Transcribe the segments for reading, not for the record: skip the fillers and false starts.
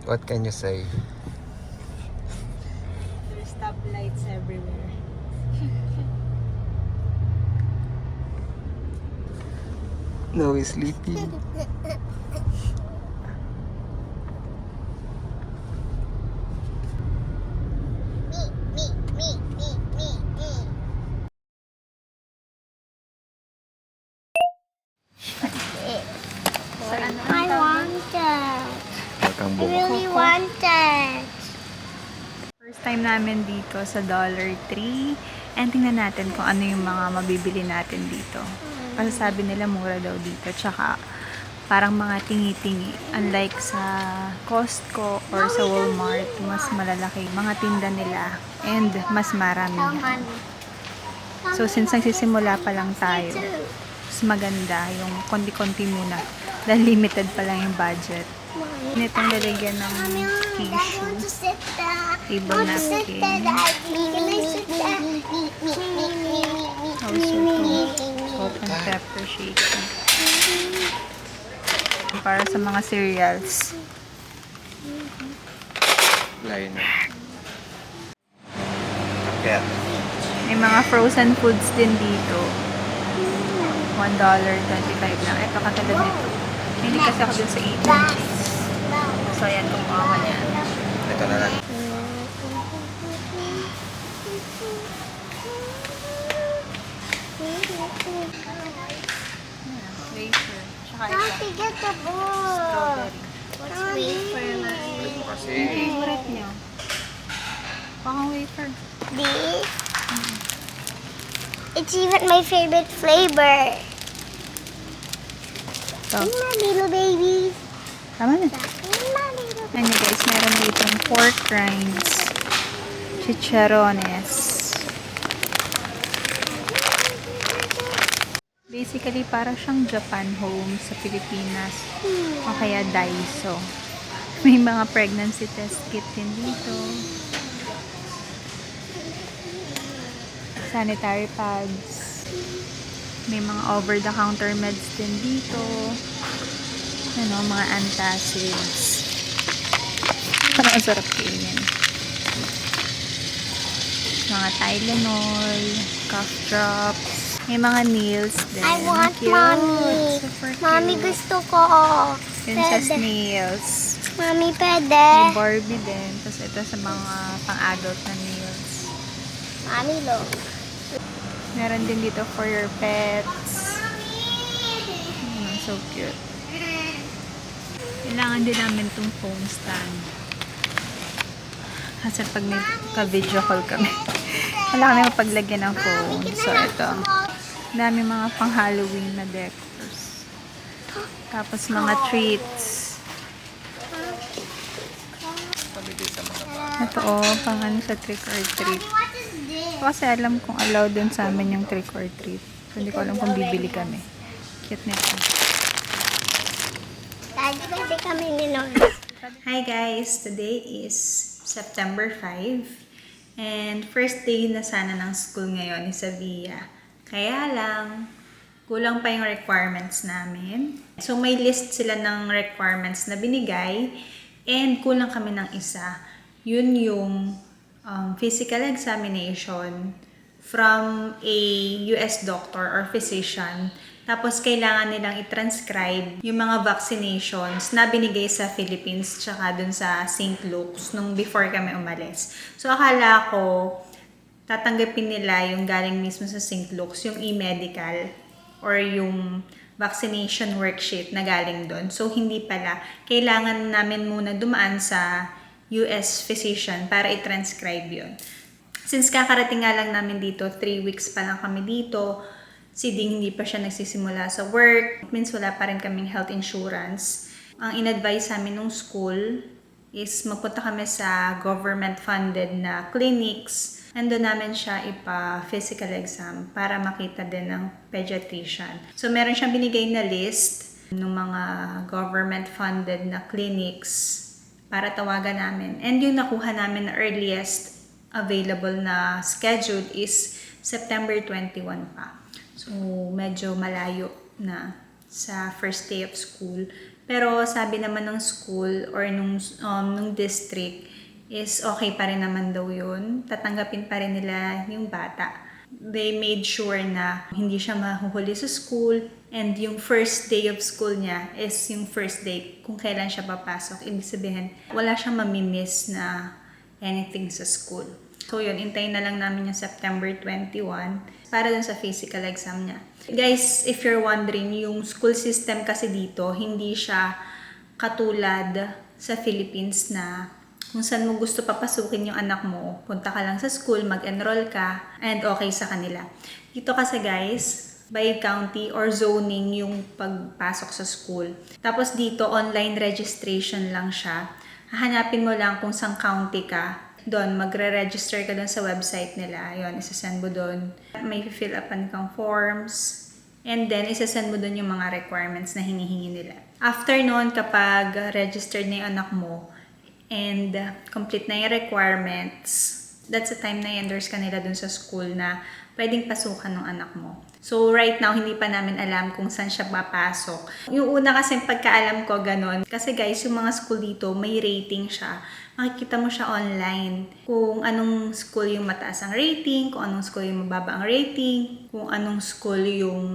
What can you say? There's stoplights everywhere. No, he's sleeping. I want that. Kang I really want that. First time namin dito sa Dollar Tree. And tingnan natin kung ano yung mga mabibili natin dito. Kasi sabi nila mura daw dito. Tsaka parang mga tingi-tingi. Unlike sa Costco or sa Walmart, mas malalaki mga tinda nila. And mas marami. So since nagsisimula pa lang tayo, mas maganda yung konti-konti muna. Dahil limited pa lang yung budget. Itong lalagyan ng tissue, table napkin, also salt and pepper shaker. Para sa mga cereals. Liner. Kaya. May mga frozen foods din dito. $1.25 lang. Ito katulad nito. Hindi kasi ako dun sa 18 cheese. So, ayan, kumuha ka niya. Ito na lang. Wafer. Tsaka Mommy, ito. get the book. Strawberry. What's wafer? Kasi, Favorite niyo? Pang wafer. This? It's even my favorite flavor. So, My little babies. tama na. My little Ayan guys, meron ditong pork rinds, chicharones. Basically, para siyang Japan Home sa Pilipinas. O kaya Daiso. May mga pregnancy test kit din dito. Sanitary pads. May mga over-the-counter meds din dito. Ano, mga antacids. Parang ang sarap kainin. Mga Tylenol, cough drops. May mga nails din. I want Cute. mommy. Super cute. Mommy, gusto ko. Princess Pwede. nails. Mommy, pwede. May Barbie din. Tapos ito sa mga pang-adult na nails. Mommy, look. Meron din dito for your pets. So cute. Kailangan din namin itong phone stand. Kasi pag may ka-video call kami, wala kami mapaglagyan ng phone. So, ito. Dami mga pang-Halloween na decors. Tapos mga treats. pamigay sa mga bata. Ito pang ano sa trick or treat. What is this? Kasi alam kong allowed din sa amin yung trick or treat. So, hindi ko alam kung bibili kami. Cute nito. Daddy, pwede kami ninon. Hi guys! Today is September 5 and first day na sana ng school ngayon ni Savia. Kaya lang, kulang pa yung requirements namin. So may list sila ng requirements na binigay and kulang kami ng isa. Yun yung physical examination from a US doctor or physician. Tapos, kailangan nilang i-transcribe yung mga vaccinations na binigay sa Philippines tsaka dun sa St. Luke's nung before kami umalis. So, akala ko, tatanggapin nila yung galing mismo sa St. Luke's, yung e-medical or yung vaccination worksheet na galing doon. So, hindi pala. Kailangan namin muna dumaan sa US physician para i-transcribe yun. Since kakarating nga lang namin dito, 3 weeks pa lang kami dito, si Ding hindi pa siya nagsisimula sa work. It means wala pa rin kaming health insurance. Ang in-advise namin nung school is magpunta kami sa government-funded na clinics. Ando namin siya ipa-physical exam para makita din ng pediatrician. So meron siyang binigay na list ng mga government-funded na clinics para tawagan namin. And yung nakuha namin na earliest available na schedule is September 21 pa. So, medyo malayo na sa first day of school. Pero sabi naman ng school or nung district is okay pa rin naman daw yun. Tatanggapin pa rin nila yung bata. They made sure na hindi siya mahuhuli sa school and yung first day of school niya is yung first day kung kailan siya papasok. Ibig sabihin, wala siyang mamimiss na anything sa school. So yun, intayin na lang namin yung September 21 para dun sa physical exam niya. Guys, if you're wondering, yung school system kasi dito, hindi siya katulad sa Philippines na kung saan mo gusto papasukin yung anak mo, punta ka lang sa school, mag-enroll ka, and okay sa kanila. Dito kasi guys, by county or zoning yung pagpasok sa school. Tapos dito, online registration lang siya. Hahanapin mo lang kung saan county ka. Doon, magre-register ka doon sa website nila. Ayun, isasend mo doon. May fill upan kang forms. And then, isasend mo doon yung mga requirements na hinihingi nila. After noon, kapag registered na yung anak mo, and complete na yung requirements, that's the time na i-endorse ka nila doon sa school na pwedeng pasukan ng anak mo. So, right now, hindi pa namin alam kung saan siya papasok. Yung una kasi pagkaalam ko, ganon. Kasi guys, yung mga school dito, may rating siya. Makikita mo siya online. Kung anong school yung mataas ang rating, kung anong school yung mababa ang rating, kung anong school yung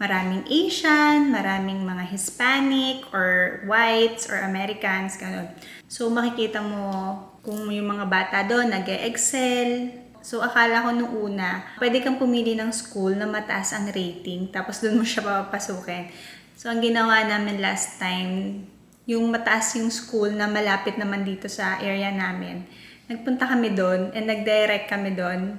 maraming Asian, maraming mga Hispanic, or whites, or Americans, ganon. So, makikita mo kung yung mga bata doon nag-excel. So, akala ko nung una, pwede kang pumili ng school na mataas ang rating, tapos doon mo siya papapasukin. So, ang ginawa namin last time, yung mataas yung school na malapit naman dito sa area namin. Nagpunta kami doon and nag-direct kami doon.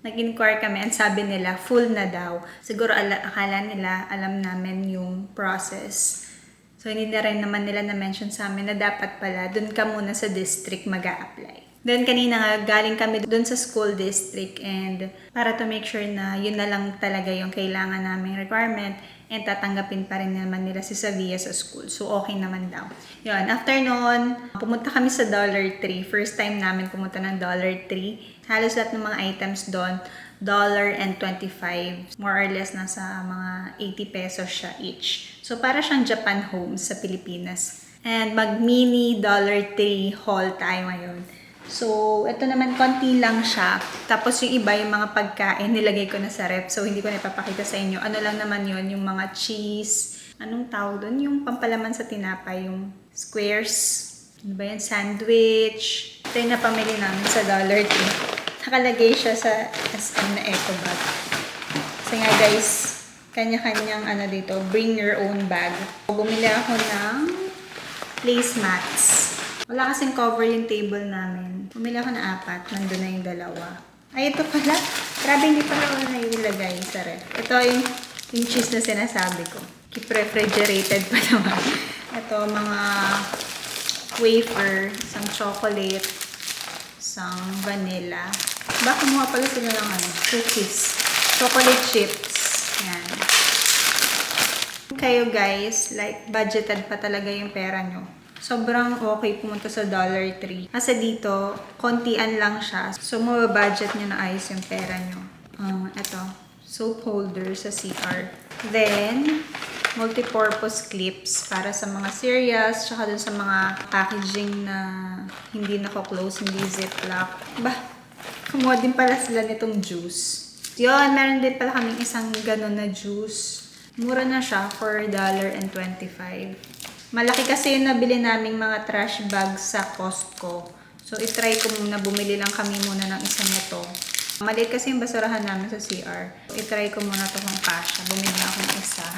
Nag-inquire kami and sabi nila, full na daw. Siguro akala nila, alam namin yung process. So, hindi na rin naman nila na-mention sa amin na dapat pala, doon ka muna sa district mag-a-apply. Then, kanina nga, galing kami doon sa school district and para to make sure na yun na lang talaga yung kailangan naming requirement and tatanggapin pa rin naman nila si Savia sa school. So, okay naman daw. Yun, after nun, pumunta kami sa Dollar Tree. First time namin pumunta ng Dollar Tree. Halos lahat ng mga items doon, $1.25. More or less, nasa mga 80 pesos siya each. So, para siyang Japan Homes sa Pilipinas. And mag-mini Dollar Tree haul tayo ngayon. So, ito naman, konti lang siya. Tapos yung iba, yung mga pagkain, nilagay ko na sa ref. So, hindi ko na ipapakita sa inyo. Ano lang naman yon, yung mga cheese. Anong tawag doon? Yung pampalaman sa tinapay, yung squares. Ano ba yan? Sandwich. Ito yung napamili namin sa Dollar Tree. Nakalagay siya sa SM na eco bag. Kasi nga guys, kanya-kanyang ano dito, bring your own bag. Bumili ako ng placemats. Wala kasing cover yung table namin. Bumili ako ng 4. Nandun na yung 2. Ay, ito pala. Grabe, hindi pala ako na ilagay sa ref. Ito yung cheese na sinasabi ko. Keep refrigerated pa naman. Ito, mga wafer, isang chocolate, isang vanilla. Kumuha pala sila ng cookies. Chocolate chips. Yan. Kayo guys, like, budgeted pa talaga yung pera nyo. Sobrang okay pumunta sa Dollar Tree. Kasi dito, kontian lang siya. So, mababudget nyo na ayos yung pera nyo. Ito, soap holder sa CR. Then, multi-purpose clips para sa mga cereals, tsaka dun sa mga packaging na hindi nako-close, hindi ziplock. Kumuha din pala sila nitong juice. Yun, meron din pala kaming isang ganun na juice. Mura na siya for $1.25. Malaki kasi yung nabili naming mga trash bags sa Costco. So, itry ko muna. Bumili lang kami muna ng isang nito. Maliit kasi yung basurahan namin sa CR. So, itry ko muna ito kung kasha. Bumili ako ng isa.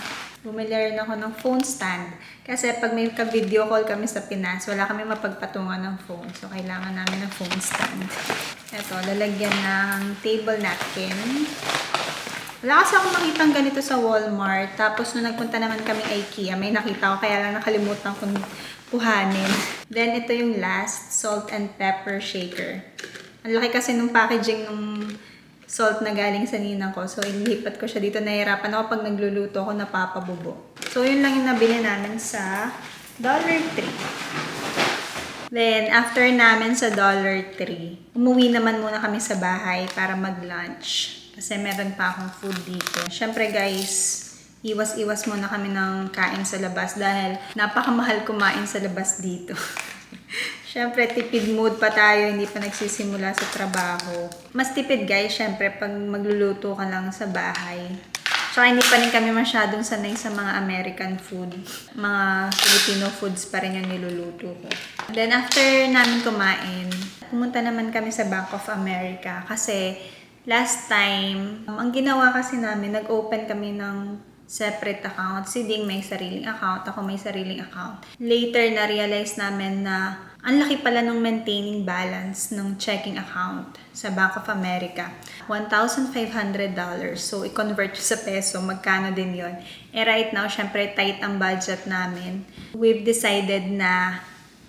Bumili rin ako ng phone stand. Kasi pag may ka-video call kami sa Pinas, wala kami mapagpatungan ng phone. So, kailangan namin ng phone stand. Ito, lalagyan ng table napkin. Wala kasi ako makitang ganito sa Walmart. Tapos, nung nagpunta naman kami IKEA, may nakita ko, kaya lang nakalimutan kong kuhanin. Then, ito yung last, salt and pepper shaker. Ang laki kasi nung packaging nung salt na galing sa ninang ko. So, inihipat ko siya dito. Nahirapan ako pag nagluluto ako, napapabubo. So, yun lang yung nabili namin sa Dollar Tree. Then, after namin sa Dollar Tree, umuwi naman muna kami sa bahay para mag-lunch. Kasi meron pa akong food dito. Siyempre guys, iwas-iwas muna kami ng kain sa labas dahil napakamahal kumain sa labas dito. Syempre, tipid mood pa tayo, hindi pa nagsisimula sa trabaho. Mas tipid guys, syempre, pag magluluto ka lang sa bahay. Tsaka hindi pa rin kami masyadong sanay sa mga American food. Mga Filipino foods pa rin yung niluluto ko. Then after namin kumain, pumunta naman kami sa Bank of America kasi last time, ang ginawa kasi namin, nag-open kami ng separate account. Si Ding may sariling account, ako may sariling account. Later, na-realize namin na ang laki pala ng maintaining balance ng checking account sa Bank of America. $1,500. So, i-convert sa peso, magkano din yon. Right now, syempre, tight ang budget namin. We've decided na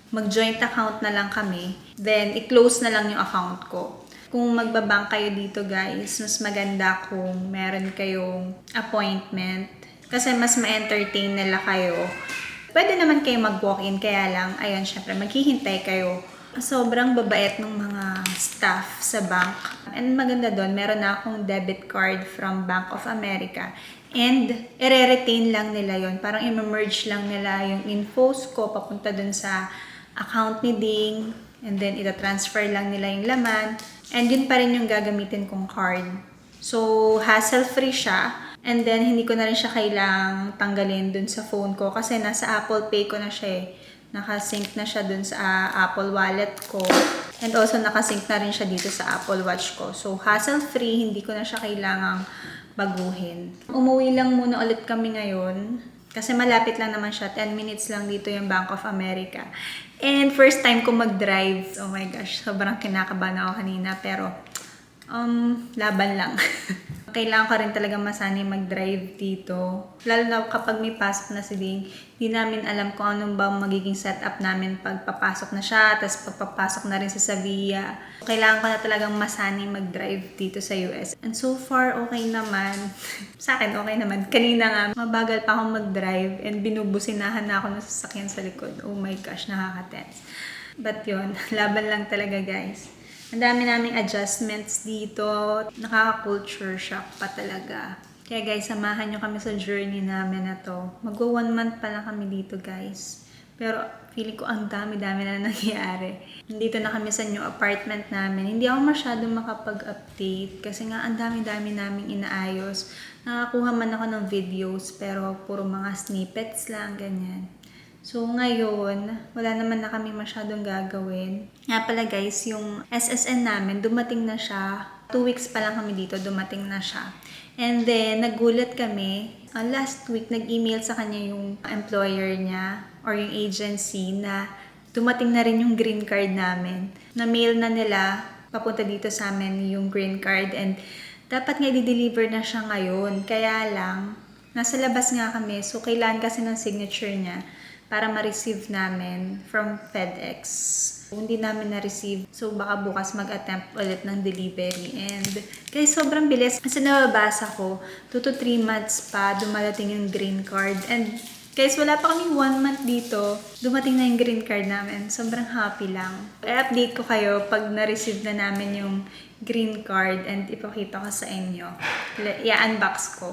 mag-joint account na lang kami. Then, i-close na lang yung account ko. Kung magbabank kayo dito guys, mas maganda kung meron kayong appointment. Kasi mas ma-entertain nila kayo. Pwede naman kayo mag-walk-in, kaya lang, ayun, syempre, maghihintay kayo. Sobrang babait ng mga staff sa bank. And maganda doon, meron na akong debit card from Bank of America. And, i-retain lang nila yon. Parang i-merge lang nila yung infos ko papunta doon sa account ni Ding. And then, ita-transfer lang nila yung laman. And yun pa rin yung gagamitin kong card. So, hassle-free siya. And then, hindi ko na rin siya kailang tanggalin dun sa phone ko kasi nasa Apple Pay ko na siya eh. Nakasync na siya dun sa Apple Wallet ko. And also, nakasync na rin siya dito sa Apple Watch ko. So, hassle-free, hindi ko na siya kailangang baguhin. Umuwi lang muna ulit kami ngayon. Kasi malapit lang naman siya. 10 minutes lang dito yung Bank of America. And first time ko mag-drive. Oh my gosh, sobrang kinakabahan ako kanina. Pero, laban lang. Kailangan ko rin talaga masanay mag-drive dito. Lalo na kapag may pasok na si Ding, di namin alam kung anong ba magiging setup namin pag papasok na siya, tapos pagpapasok na rin sa Sevilla. Kailangan ko na talagang masanay mag-drive dito sa US. And so far, okay naman. Sa akin, okay naman. Kanina nga, mabagal pa akong mag-drive and binubusinahan na ako ng sasakyan sa likod. Oh my gosh, nakaka-tense. But yun, laban lang talaga guys. Ang dami naming adjustments dito. Nakaka-culture shock pa talaga. Kaya guys, samahan nyo kami sa journey namin na to. Magwa 1 month pa lang kami dito guys. Pero feeling ko ang dami-dami na nangyayari. Nandito na kami sa new apartment namin. Hindi ako masyadong makapag-update kasi nga ang dami-dami naming inaayos. Nakakuha man ako ng videos pero puro mga snippets lang, ganyan. So, ngayon, wala naman na kami masyadong gagawin. Nga pala guys, yung SSN namin, dumating na siya. 2 weeks pa lang kami dito, dumating na siya. And then, nagulat kami. Last week, nag-email sa kanya yung employer niya or yung agency na dumating na rin yung green card namin. Na-mail na nila, papunta dito sa amin yung green card. And dapat nga i-deliver na siya ngayon. Kaya lang, nasa labas nga kami. So, kailangan kasi ng signature niya para ma-receive namin from FedEx. Hindi namin na-receive. So, baka bukas mag-attempt ulit ng delivery. And, guys, sobrang bilis. Kasi nababasa ko, 2 to 3 months pa dumadating yung green card. And, guys, wala pa kaming 1 month dito. Dumating na yung green card namin. Sobrang happy lang. I-update ko kayo pag na-receive na namin yung green card and ipakita ko sa inyo. I-unbox ko.